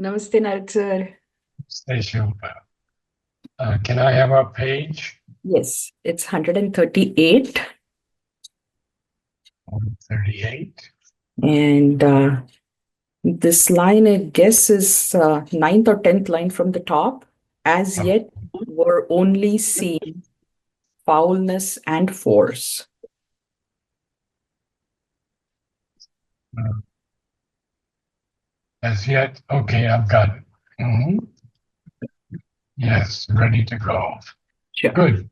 Namaste, Narad sir. Say Shilpa. Can I have a page? Yes, it's 138. 138. And this line, I guess, is ninth or 10th line from the top. As Oh, yet were only seen foulness and force. uh, as yet, okay, I've got it. Mhm. Yes, ready to go. Sure. Good.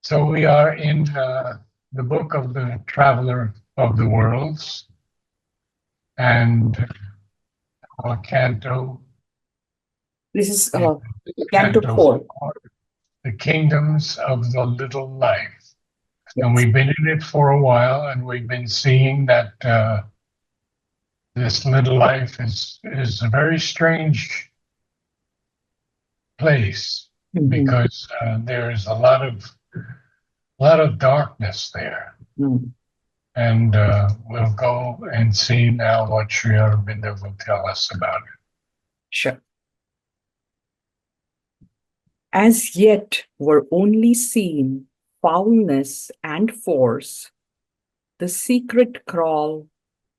So we are in the book of the Traveler of the Worlds and our Canto, This is in Canto Canto 4. 4, the Kingdoms of the Little Life. And Yes. we've been in it for a while, and we've been seeing that this little life is a very strange place Mhm. because there is a lot of darkness there, Mm. and we'll go and see now what Sri Aurobindo will tell us about it. Sure. As yet were only seen foulness and force, the secret crawl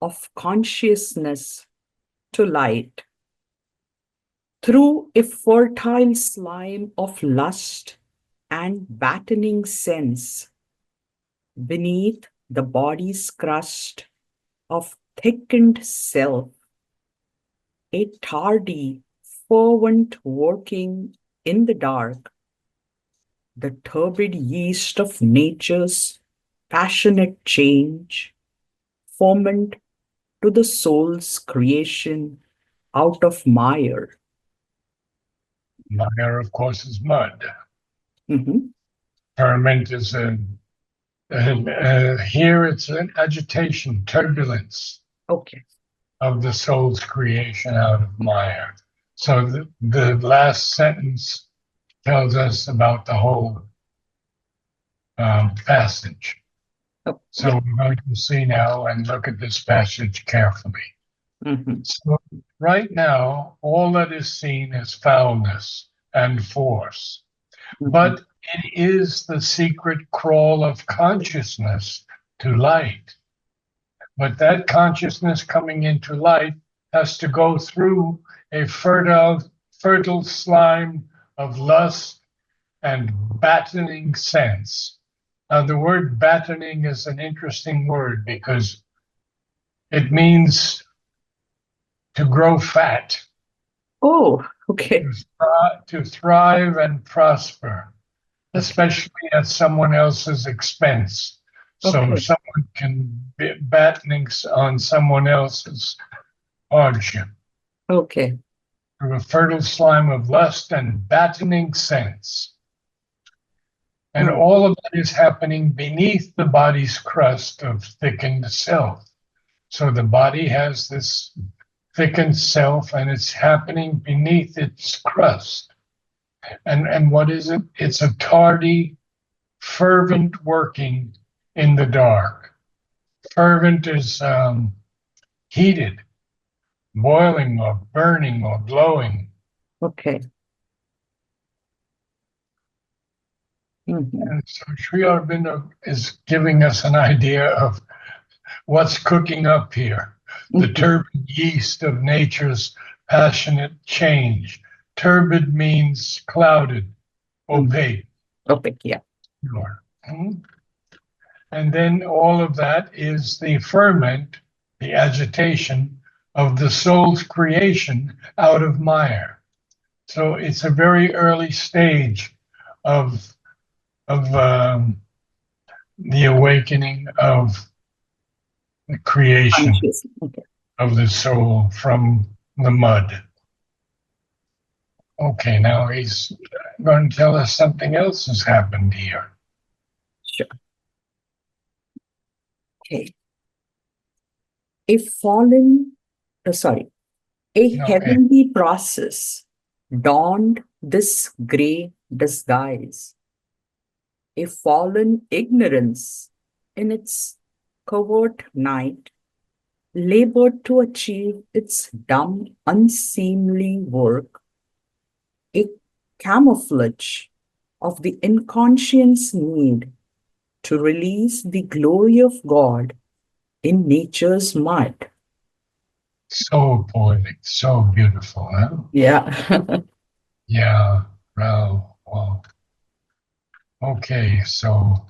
of consciousness to light. Through a fertile slime of lust and battening sense, beneath the body's crust of thickened self, a tardy, fervent working in the dark, the turbid yeast of nature's passionate change, ferment to the soul's creation out of mire. Mire, of course, is mud. Mhm. Ferment is here it's an agitation, turbulence Okay. of the soul's creation out of mire. So the last sentence tells us about the whole passage. Oh, yeah. So we're going to see now and look at this passage carefully. Mhm. So right now, all that is seen is foulness and force, Mhm. but it is the secret crawl of consciousness to light. But that consciousness coming into light has to go through a fertile slime of lust and battening sense. Now, the word battening is an interesting word because it means to grow fat, Oh, okay. to thrive and prosper, Okay. especially at someone else's expense. So Okay. someone can be battening on someone else's hardship Okay. through a fertile slime of lust and battening sense. And Hmm. all of that is happening beneath the body's crust of thickened self. So the body has this thickened self and it's happening beneath its crust. And what is it? It's a tardy, fervent working in the dark. Fervent is heated, boiling or burning or glowing. Okay. Mhm. And so Sri Aurobindo is giving us an idea of what's cooking up here. The Mhm. turbid yeast of nature's passionate change. Turbid means clouded, Mhm. opaque. Okay. Yeah. And then all of that is the ferment, the agitation of the soul's creation out of mire. So it's a very early stage of of the awakening of the creation Conscious. Okay. of the soul from the mud. Okay, now he's going to tell us something else has happened here. Sure. Okay. A fallen, sorry, a Okay, heavenly process donned this gray disguise. A fallen ignorance in its covert night labored to achieve its dumb, unseemly work, a camouflage of the inconscious need to release the glory of God in nature's mud. So poetic, so beautiful, huh? Yeah. Yeah, well, okay, so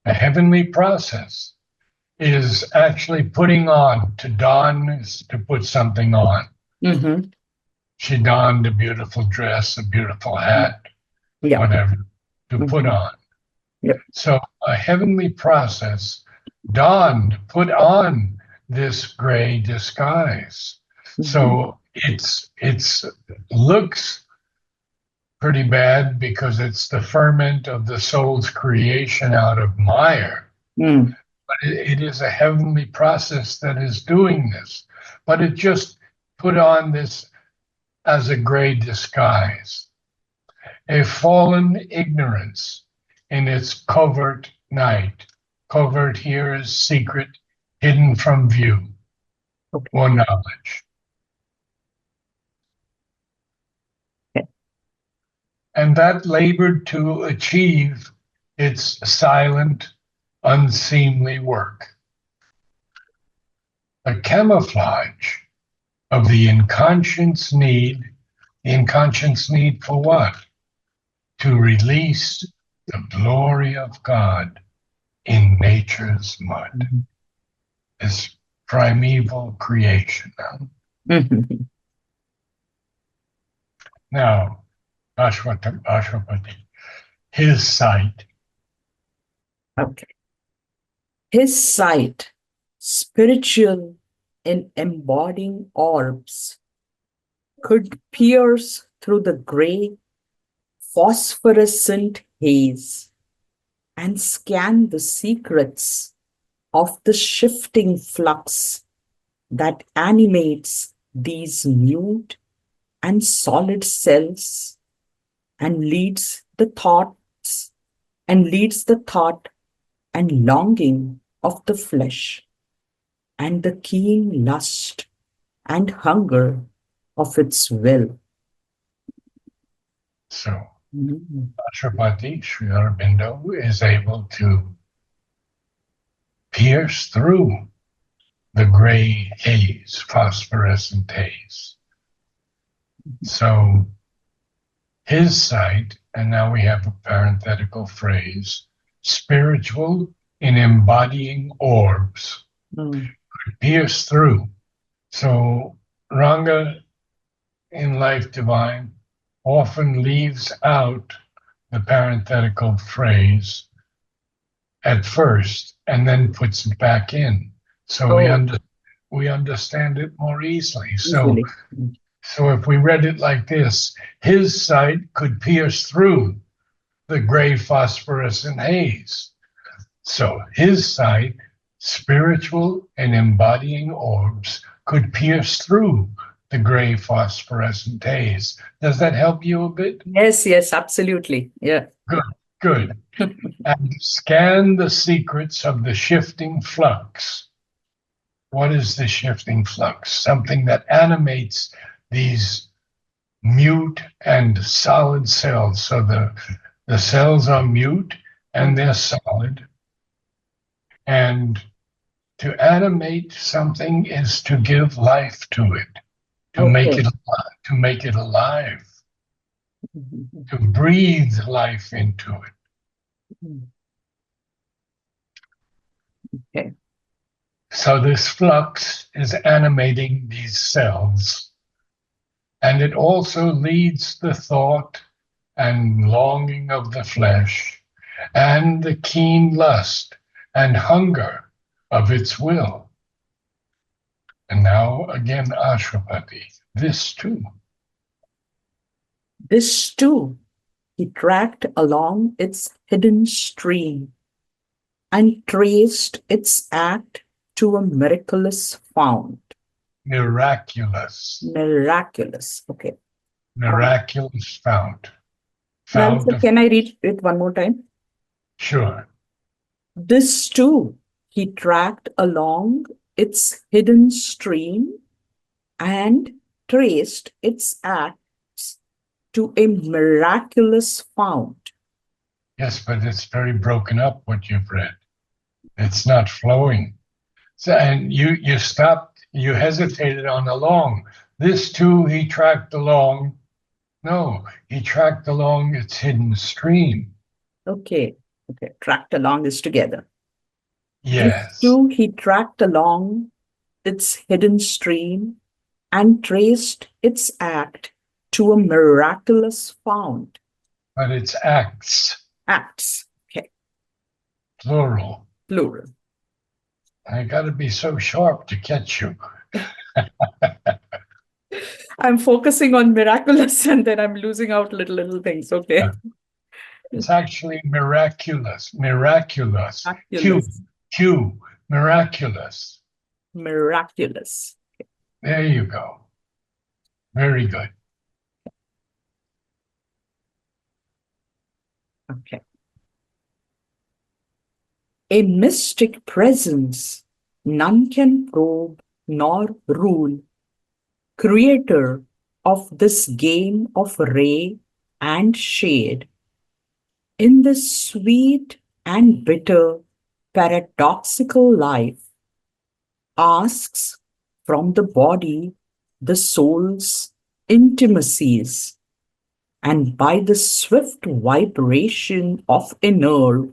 a heavenly process is actually putting on. To don is to put something on. Mm-hmm. She donned a beautiful dress, a beautiful hat, Yeah. whatever, to put Mm-hmm. on. Yep. So a heavenly process donned, put on this gray disguise. Mm-hmm. So it's looks pretty bad because it's the ferment of the soul's creation out of mire. Mm. But it is a heavenly process that is doing this. But it just put on this as a gray disguise, a fallen ignorance in its covert night. Covert here is secret, hidden from view, Okay. or knowledge. Okay. And that labored to achieve its silent, unseemly work. A camouflage of the inconscious need for what? To release the glory of God in nature's mud, Mm-hmm. this primeval creation. Mm-hmm. Now, Ashwapati, his sight, Okay. His sight, spiritual in embodying orbs, could pierce through the gray, phosphorescent haze and scan the secrets of the shifting flux that animates these mute and solid cells and leads the thought and longing of the flesh and the keen lust and hunger of its will. so Mhm. Ashwapati, Sri Aurobindo, is able to pierce through the gray haze, phosphorescent haze. So his sight, and now we have a parenthetical phrase, spiritual in embodying orbs, Mm. pierce through. So Ranga in Life Divine often leaves out the parenthetical phrase at first and then puts it back in. So Oh, we understand it more easily. So easily. Mm. so if we read it like this, his sight could pierce through the gray phosphorescent haze. So his sight, spiritual and embodying orbs, could pierce through the gray phosphorescent haze. Does that help you a bit? Yes, yes, absolutely. Yeah. Good, good. And scan the secrets of the shifting flux. What is the shifting flux? Something that animates these mute and solid cells. So the cells are mute and they're solid. And to animate something is to give life to it, Okay. to make it alive, Mhm. to breathe life into it. Okay. So this flux is animating these cells, and it also leads the thought and longing of the flesh and the keen lust and hunger of its will. And now again, Ashwapati, this too. This too he tracked along its hidden stream and traced its act to a miraculous fount. Miraculous, Miraculous. Okay. miraculous fount, fount Nalisa, of, can I read it one more time? sure, This too he tracked along its hidden stream and traced its acts to a miraculous fount. Yes, but it's very broken up what you've read. It's not flowing. So, and you stopped, you hesitated on along. This too he tracked along. No, he tracked along its hidden stream. Okay, okay, tracked along is together. This Yes, too he tracked along its hidden stream and traced its act to a miraculous fount. but it's acts, Acts, okay, plural. plural. I got to be so sharp to catch you. I'm focusing on miraculous and then I'm losing out little things. Okay. It's actually miraculous, miraculous. Q, Miraculous. Q, miraculous. Miraculous. There you go. Very good. Okay. A mystic presence none can probe nor rule, creator of this game of ray and shade, in this sweet and bitter paradoxical life, asks from the body the soul's intimacies, and by the swift vibration of a nerve,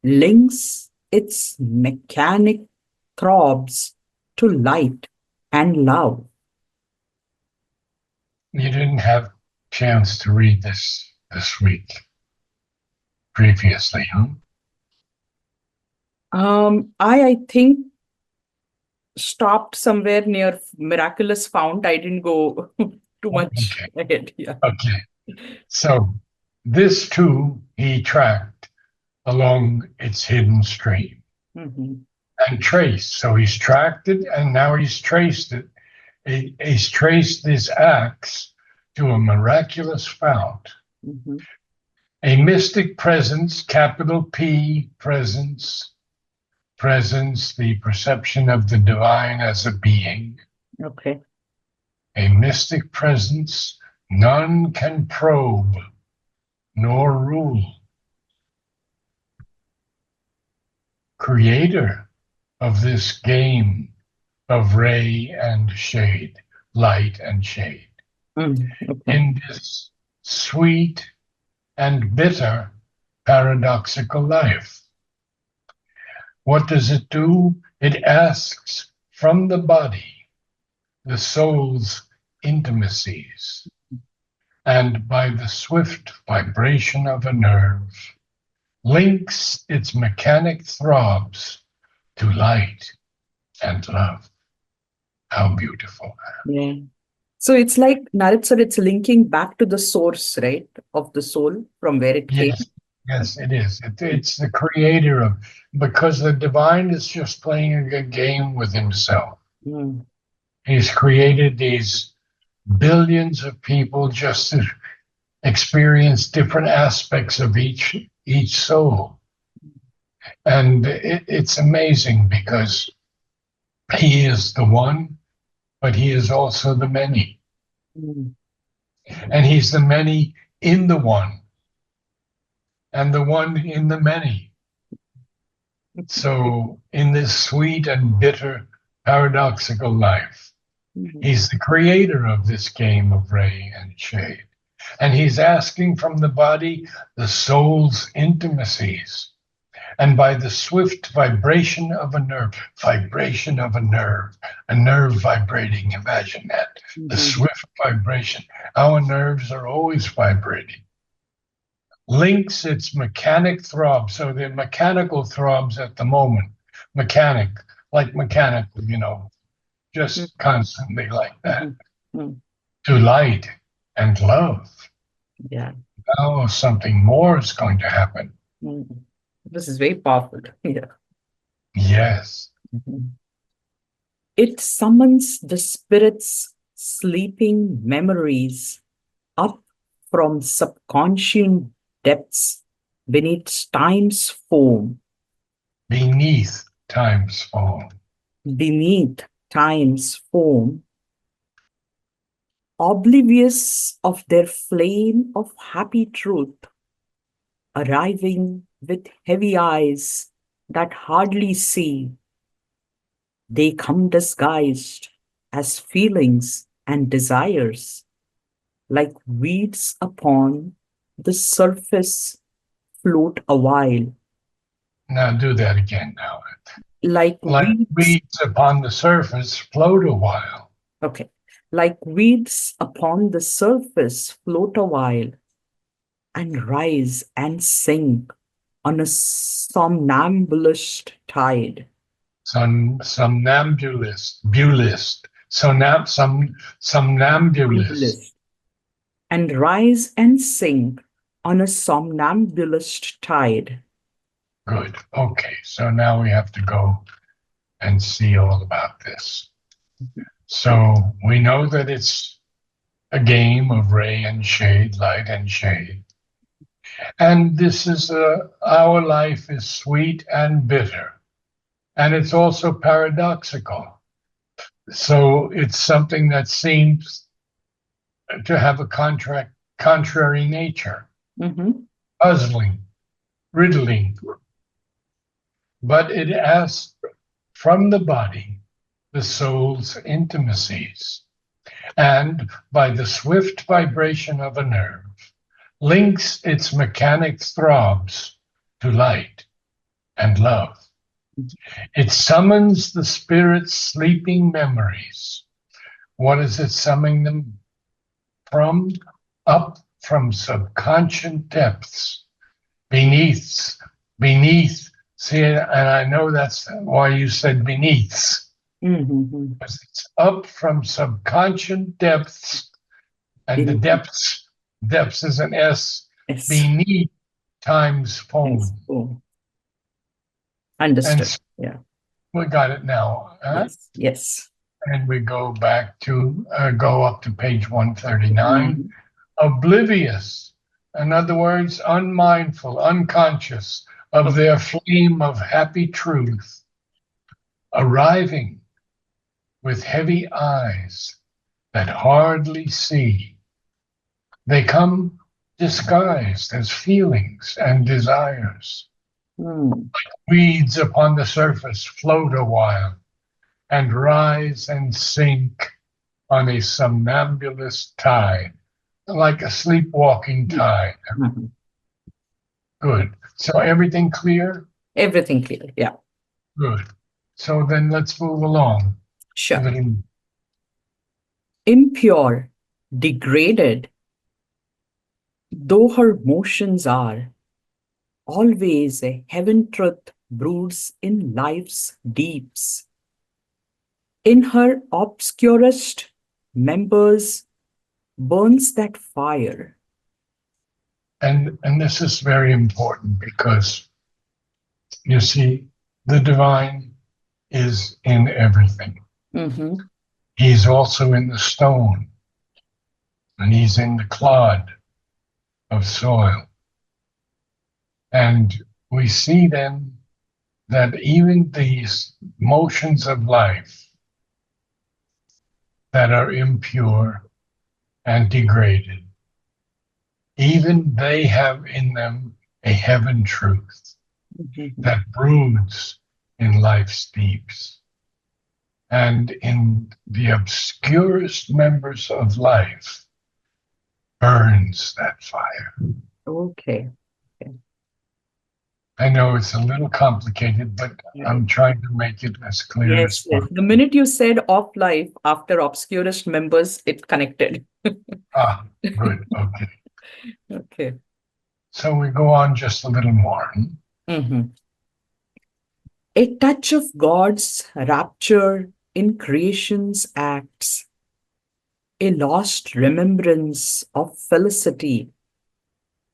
links its mechanic throbs to light and love. You didn't have chance to read this week previously, huh? I think stopped somewhere near miraculous fount. I didn't go too much Okay, ahead. Yeah. okay. So this too he tracked along its hidden stream Mhm, and traced. So he's tracked it and now he's traced it. He's traced these acts to a miraculous fount. mhm. A mystic presence, capital P, presence, presence, the perception of the divine as a being. Okay. A mystic presence none can probe nor rule. Creator of this game of ray and shade, light and shade. Okay. In this sweet and bitter paradoxical life. What does it do? It asks from the body the soul's intimacies, and by the swift vibration of a nerve, links its mechanic throbs to light and love. How beautiful. Yeah. So it's like Narad said, it's linking back to the source, right, of the soul from where it came. Yes, yes, it is. It's the creator of, because the divine is just playing a game with himself. Mm, He's created these billions of people just to experience different aspects of each soul. And it's amazing because he is the one, but he is also the many. mm, And he's the many in the one, and the one in the many. So, in this sweet and bitter paradoxical life, mhm, he's the creator of this game of ray and shade. And he's asking from the body the soul's intimacies. And by the swift vibration of a nerve, a nerve vibrating, imagine that. The mhm. swift vibration. Our nerves are always vibrating. Links its mechanic throbs. So they're mechanical throbs at the moment. Like mechanical, just constantly like that. Mhm, mhm. To light and love. Yeah. Now something more is going to happen. Mhm. This is very powerful. Yeah. Yes. Mhm. It summons the spirit's sleeping memories up from subconscious depths beneath time's foam. Beneath time's fall. beneath time's foam, oblivious of their flame of happy truth, arriving with heavy eyes that hardly see, they come disguised as feelings and desires, like weeds upon the surface float a while, Now do that again now. like Like weeds, weeds upon the surface float a while. okay, like weeds upon the surface float a while and rise and sink on a somnambulist tide. Somnambulist. Somnambulist. And rise and sink on a somnambulist tide. Good. Okay, so now we have to go and see all about this. So we know that it's a game of ray and shade, light and shade. And this is our life is sweet and bitter. And it's also paradoxical. So it's something that seems to have a contrary nature, Mm-hmm. puzzling, riddling. But it asks from the body the soul's intimacies, and by the swift vibration of a nerve, links its mechanic throbs to light and love. It summons the spirit's sleeping memories. What is it summoning them from? Up from subconscious depths, beneath, beneath. See, and I know that's why you said beneath. Mm-hmm. Because it's up from subconscious depths, and the depths is an S, Yes. beneath time's Yes. foam. Oh, And understood. Yeah. we got it now. Huh? Yes. Yes. And we go back to, go up to page 139. 9. Oblivious, in other words, unmindful, unconscious of Okay. their flame of happy truth, arriving with heavy eyes that hardly see. They come disguised as feelings and desires. Mm. Weeds upon the surface float a while and rise and sink on a somnambulist tide, like a sleepwalking tide. Mm-hmm. Good. So everything clear? Everything clear. Yeah. Good. So then let's move along. Sure. Little, Impure, degraded, though her motions are, always a heaven truth broods in life's deeps. In her obscurest members burns that fire. and this is very important because you see, the divine is in everything. Mm-hmm. He's also in the stone, and he's in the clod of soil. And we see then that even these motions of life that are impure and degraded, even they have in them a heaven truth Mm-hmm. that broods in life's deeps. And in the obscurest members of life burns that fire. Okay. Okay. I know it's a little complicated, but I'm trying to make it as clear as Yes, yes. possible. The minute you said off life after obscurest members, it connected. Ah, good. Okay. Okay. So we go on just a little more. Mm-hmm. A touch of God's rapture in creation's acts, a lost remembrance of felicity,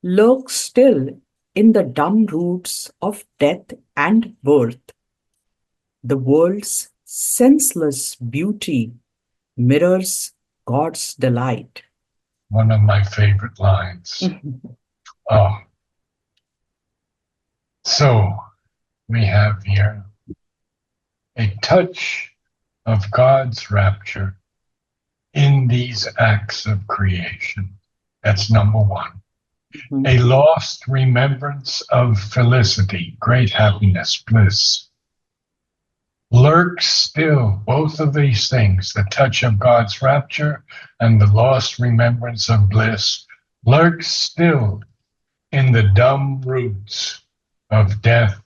lurks still in the dumb roots of death and birth. The world's senseless beauty mirrors God's delight. One of my favorite lines. Oh, so we have here a touch of God's rapture in these acts of creation. That's number one. mhm, A lost remembrance of felicity, great happiness, bliss, lurks still, both of these things, the touch of God's rapture and the lost remembrance of bliss, lurks still in the dumb roots of death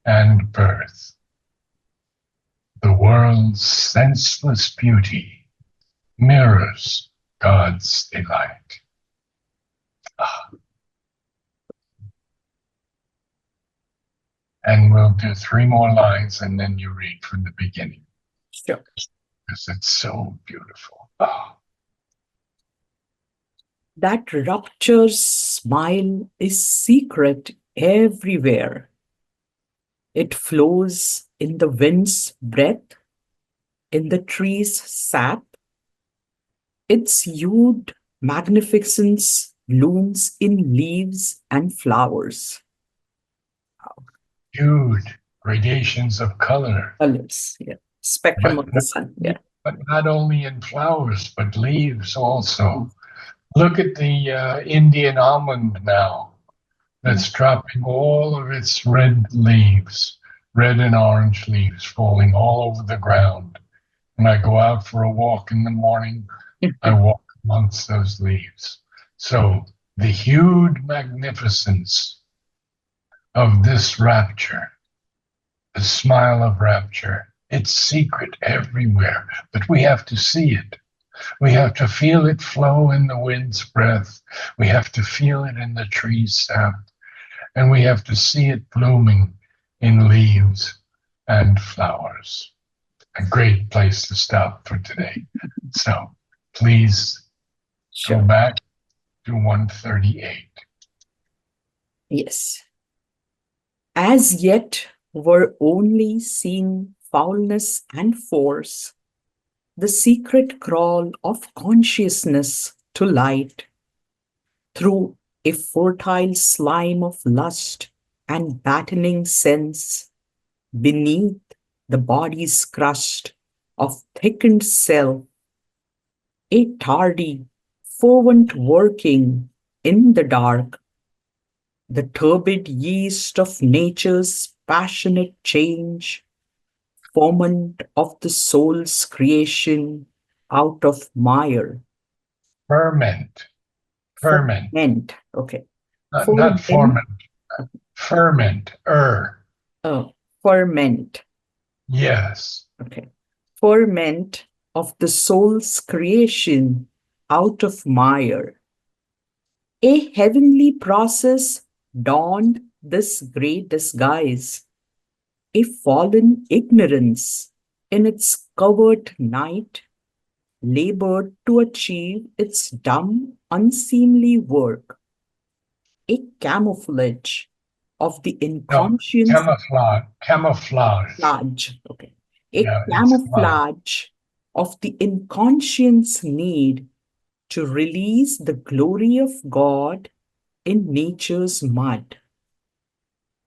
and birth. The world's senseless beauty mirrors God's delight. Ah, and we'll do three more lines and then you read from the beginning sure. because it's so beautiful. Ah, That rapture's smile is secret everywhere. It flows in the wind's breath, in the tree's sap. Its hued magnificence blooms in leaves and flowers. huge gradations of color, Colors, yeah. Spectrum but of the sun, yeah. not only in flowers, but leaves also. Mm, Look at the Indian almond now mm, that's dropping all of its red leaves, red and orange leaves falling all over the ground. When I go out for a walk in the morning, I walk amongst those leaves. So the hued magnificence of this rapture, the smile of rapture, it's secret everywhere, but we have to see it. We have to feel it flow in the wind's breath. We have to feel it in the tree's sap. And we have to see it blooming in leaves and flowers. A great place to stop for today. So please go sure. back to 138. Yes. As yet were only seen foulness and force, the secret crawl of consciousness to light through a fertile slime of lust and battening sense beneath the body's crust of thickened self, a tardy, fervent working in the dark, the turbid yeast of nature's passionate change, foment of the soul's creation out of mire. Ferment, ferment, Ferment, okay. not Ferment, formant, ferment, oh, ferment, yes. okay. Ferment of the soul's creation out of mire. A heavenly process donned this great disguise, a fallen ignorance in its covert night labored to achieve its dumb, unseemly work, a camouflage of the No, inconscience camouflage, camouflage. large, okay, a Yeah, it's fly. camouflage of the inconscious need to release the glory of God in nature's mud.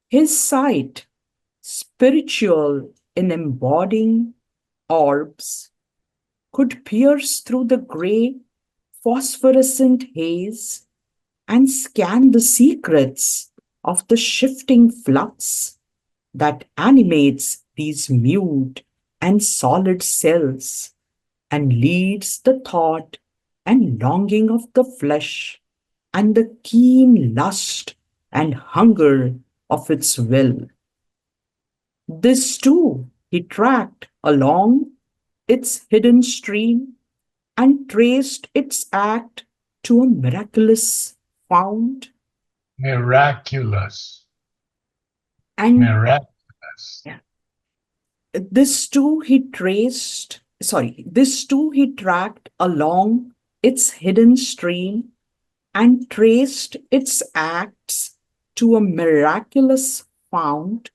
His sight, spiritual in embodying orbs, could pierce through the gray, phosphorescent haze and scan the secrets of the shifting flux that animates these mute and solid cells and leads the thought and longing of the flesh and the keen lust and hunger of its will. This too he tracked along its hidden stream and traced its act to a miraculous found Miraculous, and miraculous. yeah, this too he tracked along its hidden stream and traced its acts to a miraculous found,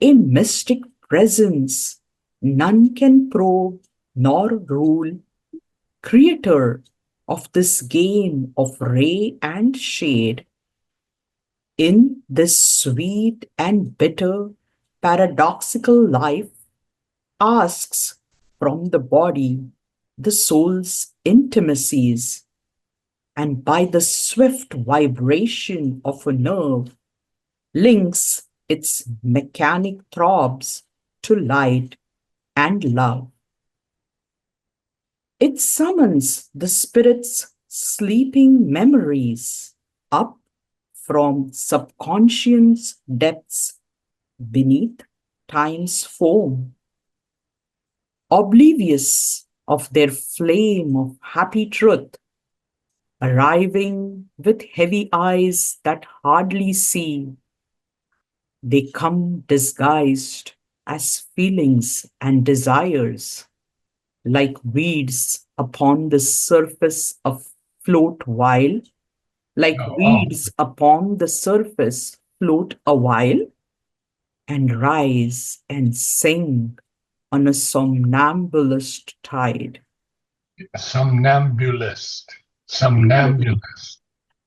a mystic presence none can probe nor rule, creator of this game of ray and shade, in this sweet and bitter paradoxical life asks from the body the soul's intimacies, and by the swift vibration of a nerve, links its mechanic throbs to light and love. It summons the spirit's sleeping memories up from subconscious depths beneath time's foam, oblivious of their flame of happy truth, arriving with heavy eyes that hardly see. They come disguised as feelings and desires, like weeds upon the surface of float while, like Oh, oh, weeds upon the surface float a while, and rise and sing on a somnambulist tide. somnambulist. Somnambulist.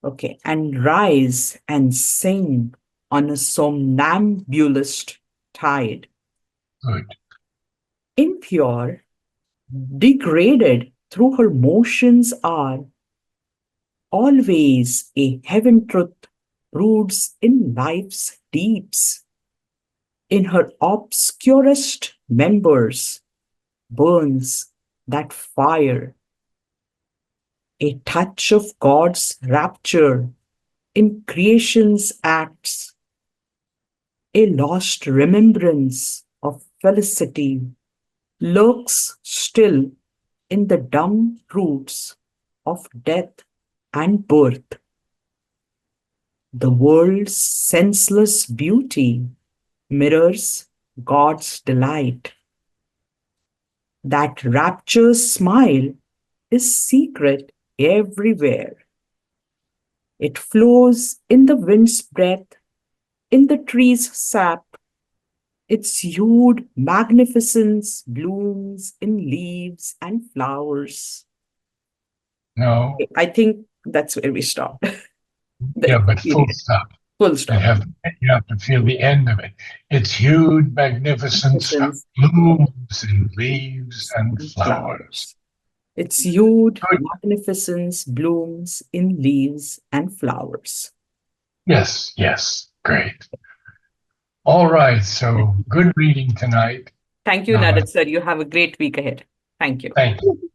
Okay, and rise and sing on a somnambulist tide. Good. Impure, degraded through her motions are, always a heaven truth broods in life's deeps. In her obscurest members burns that fire, a touch of God's rapture in creation's acts, a lost remembrance of felicity lurks still in the dumb roots of death and birth. The world's senseless beauty mirrors God's delight. That rapture's smile is secret everywhere. It flows in the wind's breath, in the tree's sap. Its hued magnificence blooms in leaves and flowers. No, I think that's where we stop. The yeah, but full experience. stop. Full You stop. have you have to feel the end of it. Its hued magnificence Magnificence blooms in leaves and and flowers. flowers. Its hued Good. magnificence blooms in leaves and flowers. Yes, yes, great. All right, so good reading tonight. Thank you, Namaste. Narad sir. You have a great week ahead. Thank you. Thank you.